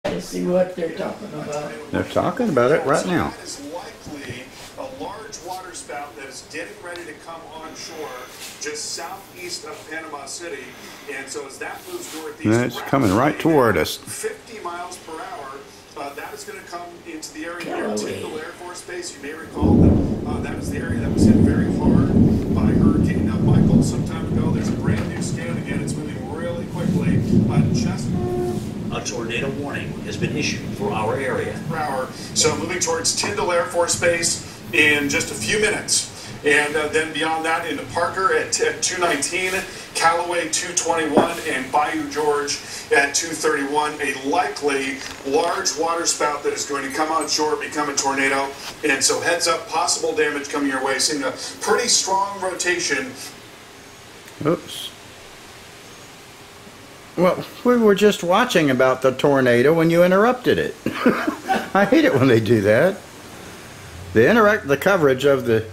To see what they're talking about. They're talking about it right now. That is likely a large water spout that is getting ready to come onshore just southeast of Panama City. And so as that moves northeast, It's coming right toward us. 50 miles per hour, that is going to come into the area near Tyndall Air Force Base. You may recall that that is the area that was hit very hard by Hurricane Michael some time ago. There's a brand new scan again. It's moving really quickly. A tornado warning has been issued for our area. So moving towards Tyndall Air Force Base in just a few minutes. And then beyond that into Parker at 219, Callaway 221, and Bayou George at 231. A likely large water spout that is going to come onshore, become a tornado. And so heads up, possible damage coming your way. Seeing a pretty strong rotation. Oops. Well, we were just watching about the tornado when you interrupted it. I hate it when they do that. They interrupt the coverage of the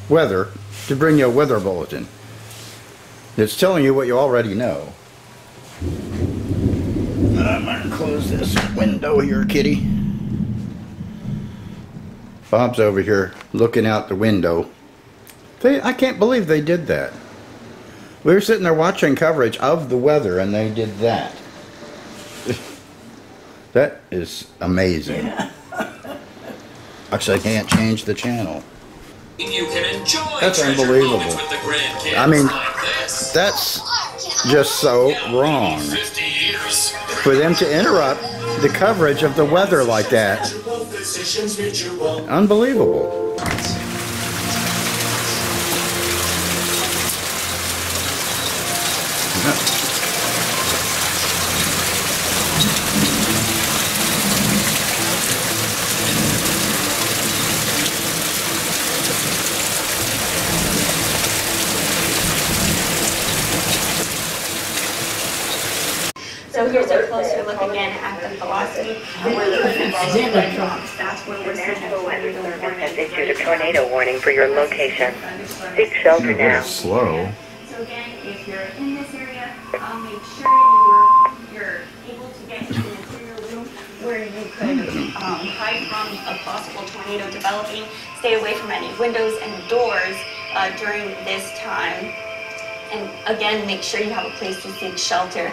weather to bring you a weather bulletin. It's telling you what you already know. I'm going to close this window here, kitty. Bob's over here looking out the window. I can't believe they did that. We were sitting there watching coverage of the weather and they did that. That is amazing. Actually, I can't change the channel. You can enjoy That's unbelievable. with the grandkids I mean, like this. that's just so wrong. 50 years. For them to interrupt the coverage of the weather like that. Unbelievable. So here's a closer look again at the velocity. That's where we're NWS Warning has issued a tornado warning for your location. Seek shelter now. Slow. So again, if you're in this area, make sure you're able to get to an interior room where you could hide from a possible tornado developing. Stay away from any windows and doors during this time. And again, make sure you have a place to seek shelter.